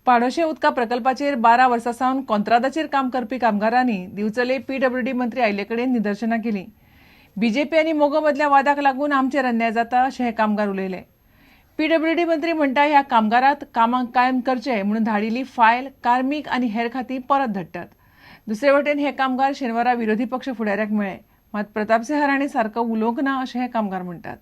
पाडोशे उदका प्रकल्पाचेर 12 वर्सां सावन कंत्राटाचेर काम करपी कामगारांनी दिवचले पीडब्ल्यूडी मंत्री आयले कडेन निदर्शनां केली। बीजेपी आनी मोगो मदल्या वादाक लागून आमचेर अन्याय जाता अशें हे कामगार उलयले। पीडब्ल्यूडी मंत्री म्हणटा ह्या कामगारांक कामाक कायम करचे म्हणून धाडिल्ली फायल, कार्मीक आनी हेर खातीं परत धाडटात। दुसरे वटेन हे कामगार शेनवारा विरोधी पक्ष फुडाऱ्याक मेळ्ळे, मात प्रतापसिंह राणे सारको उलोवंक ना अशें हे कामगार म्हणटात।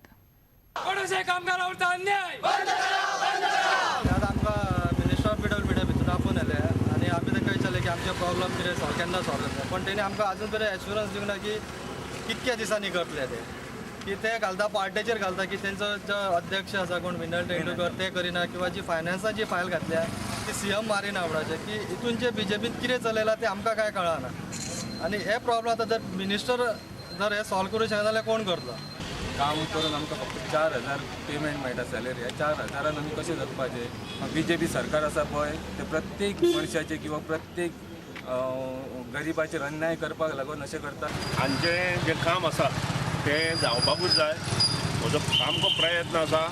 आमचे प्रॉब्लेम कितें केन्ना सॉल्व जाता, पण तेणी आमकां अजून पर्यंत एश्युरन्स दिवंक ना की कितक्या दिसांनी करतले ते, की ते घालता पार्टेचेर घालता की तेंचो जो अध्यक्ष आसा कोण विनय तेंडुलकर ते करिना, किंवा जी फायनान्साची फायल घातल्या ती सीएम मारिना आवडाचे, की हितून जे बीजेपीन कितें चलयलां ते आमकां कांय कळना। आनी हे प्रॉब्लेम आतां जर मिनिस्टर जर हे सॉल्व करूंक शकना जाल्यार कोण करता? काम करून आमकां फक्त 4,000 पेमेंट मेळटा सॅलरी, 4,000 आमी कशें जगपाचें? बीजेपी सरकार आसा पळय ते प्रत्येक मनशाचे किंवा प्रत्येक गरिबाचेर अन्याय करपाक लागून अशें करता। हांचें जें काम आसा तें जावपाकूच जाय, म्हजो सामको प्रयत्न आसा।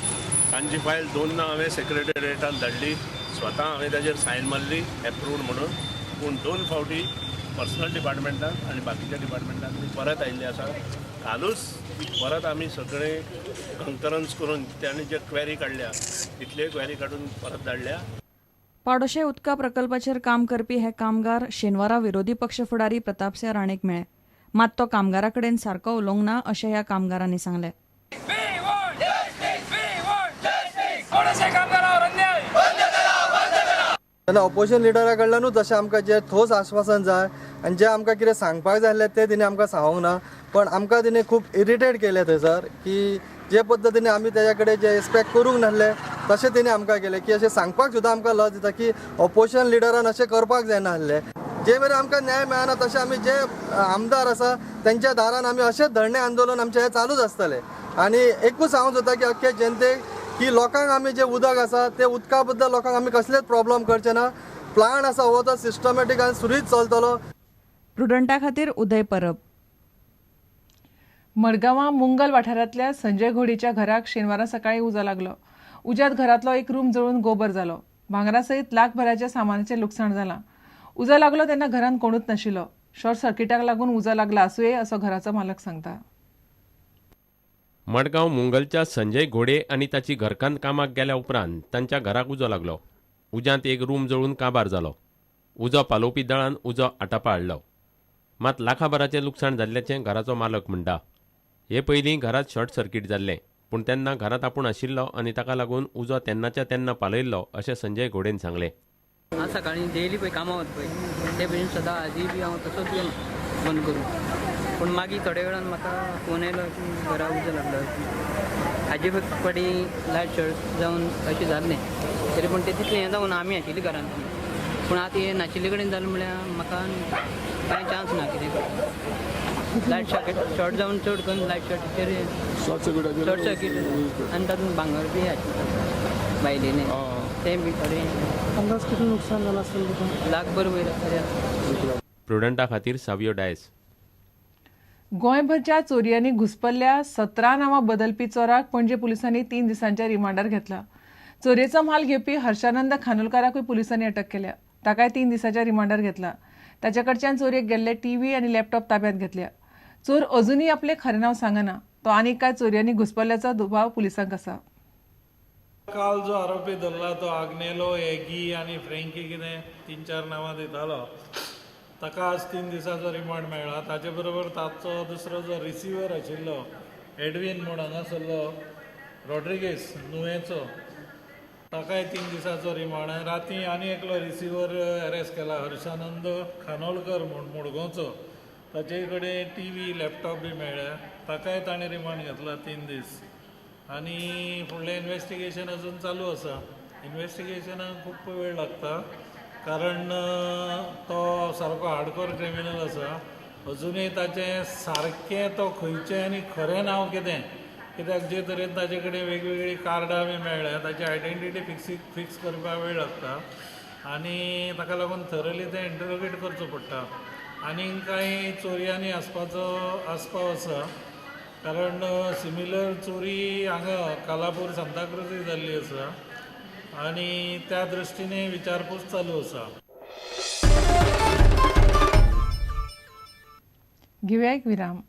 तांची फायल 2 हांवें सेक्रेटरिएटान धाडली, स्वता हांवें ताचेर सायन मारली एप्रूव्ड म्हणून, पूण 2 फावटी पर्सनल डिपार्टमेंटान आनी बाकीच्या डिपार्टमेंटान ती परत आयिल्ली आसा। कालूच परत आमी सगळे कन्फरन्स करून त्यांनी जे क्वेरी काडल्या तितले क्वेरी काडून परत धाडल्या। पाडोशे उदका प्रकल्पाचेर काम करपी हे कामगार शेनवारा विरोधी पक्ष फुडारी प्रतापसिंह राणेक मेळ्ळे, मात तो कामगारा कडेन सारको उलोवंक ना अशें ह्या कामगारांनी सांगलें। ऑपोजिशन लिडरा कडल्यानूच जशें आमकां जे ठोस आश्वासन जाय आनी जे आमकां कितें सांगपाक जाय आसलें ते तिणें आमकां सांगूंक ना, पण आमकां तिणें खूब इरिटेट केलें थंयसर, की जे पद्दतीने आमी तेज्या कडेन जे एक्सपेक्ट करूंक नासलें तशें तिणें आमकां केलें, की अशें सांगपाक सुद्दां आमकां लज दिता की ऑपोजिशन लिडरान अशें करपाक जायना आसलें। जे मेरेन आमकां न्याय मेळना तशें आमी जे आमदार आसा तेंच्या दारान आमी अशेंच धरणे आंदोलन आमचें हें चालूच आसतलें। आनी एकूच सांगूंक सोदता की अख्खे जनतेक की लोकांक आमी जे उदक आसा ते उदका बद्दल लोकांक आमी कसलेच प्रॉब्लेम करचे ना। प्लांट आसा हो तो सिस्टमॅटीक आनी सुरीत चलतलो। प्रुडंटा खातीर उदय परब। मडगांवां मुंगल वाठारांतल्या संजय घोडेच्या घराक शेनवारा सकाळीं उजो लागलो। उज्यांत घरांतलो एक रूम जळून गोबर जालो। भांगरा सयत लाखभराच्या सामानाचें लुकसाण जालां। उजो लागलो तेन्ना घरांत कोणूच नाशिल्लो। शॉर्ट सर्किटाक लागून उजो लागला आसुंये असो घराचो मालक सांगता। मडगांव मुंगलच्या संजय घोडे आनी ताची घरकान्न कामाक गेल्या उपरांत तांच्या घराक उजो लागलो। उज्यांत एक रूम जळून काबार जालो। उजो पालोवपी दळान उजो आटापा हाडलो, मात लाखाभराचें लुकसाण जाल्ल्याचें घराचो मालक म्हणटा। हे पयलीं घरांत शॉर्ट सर्कीट जाल्लें, पूण तेन्ना घरांत आपूण आशिल्लो आनी ताका लागून उजो तेन्नाच्या तेन्ना पालयल्लो अशें संजय घोडेन सांगलें। हांव सकाळीं डेली पळय कामां वता पळय ते भशेन सदां आजी बी हांव तसोच गेलो बंद करून, पूण मागीर थोड्या वेळान म्हाका फोन येयलो की घरा उजो लागलो। हाजे फाटी लायट शॉर्ट जावन अशें जाल्लें, तरी पूण ते तितलें हें जावन आमी आशिल्लीं घरांत, पूण आतां हें नाशिल्ले कडेन जालें म्हळ्यार म्हाका कांय चान्स ना कितें करपाक। लायट शॉर्ट जावन चड करून लायट शॉर्ट सर्कीट आनी तातूंत भांगर बी आशिल्लें बायलेलें तें बी थोडें। अंदाज कितें नुकसान जालां आसतलें? लाखभर वयर आसतलें। प्रुडंटा खातीर सावियो डायस। गोंयभरच्या चोरयांनी घुसपल्ल्या 17 नांवां बदलपी चोराक पणजे पुलिसांनी 3 दिसांच्या रिमांडार घेतला। चोरयेचो माल घेवपी हर्षानंद खानोलकाराकूय पुलिसांनी अटक केल्या, ताकाय 3 दिसांच्या रिमांडार घेतला। ताचे कडच्यान चोरयेक गेल्ले टीव्ही आनी लॅपटॉप ताब्यांत घेतल्या। चोर अजूनय आपलें खरें नांव सांगना, तो आनीक कांय चोरयांनी घुसपल्ल्याचो दुबाव पुलिसांक आसा। काल जो आरोपी धरला तो आग्नेलो, एगी आनी फ्रँकी कितें 3-4 नांवां दितालो, ताका आज 3 दिसांचो रिमांड मेळ्ळा। ताचे बरोबर ताचो दुसरो जो रिसिवर आशिल्लो एडवीन म्हूण हांगासरलो रॉड्रिगेस नुवेचो, ताकाय 3 दिसांचो रिमांड। राती आनी एकलो रिसिवर अरेस्ट केला हर्षानंद खानोलकर म्हूण मुडगांवचो, ताचे कडेन टीव्ही लॅपटॉप बी मेळ्ळ्या, ताकाय ताणें रिमांड घेतला 3 दीस। आनी फुडलें इन्वेस्टिगेशन अजून चालू आसा। इन्वेस्टिगेशनाक खूब वेळ लागता, कारण तो सारको हार्डकोर क्रिमिनल आसा। अजुनूय ताचें सारकें तो खंयचें आनी खरें नांव कितें, कित्याक जे तरेन ताचे कडेन वेगवेगळी कार्डां बी मेळ्ळ्या ताची आयडेंटिटी फिक्स करपाक वेळ लागता, आनी ताका लागून थरली तें इंटरोगेट करचो पडटा। आनीक कांय चोरयांनी आसपाचो आस्पाव आसा, कारण सिमिलर चोरी हांगा कालापूर सांताक्रुजीक जाल्ली आसा। आणि त्या दृष्टीने विचारपूस चालू आसा. घेऊया एक विराम.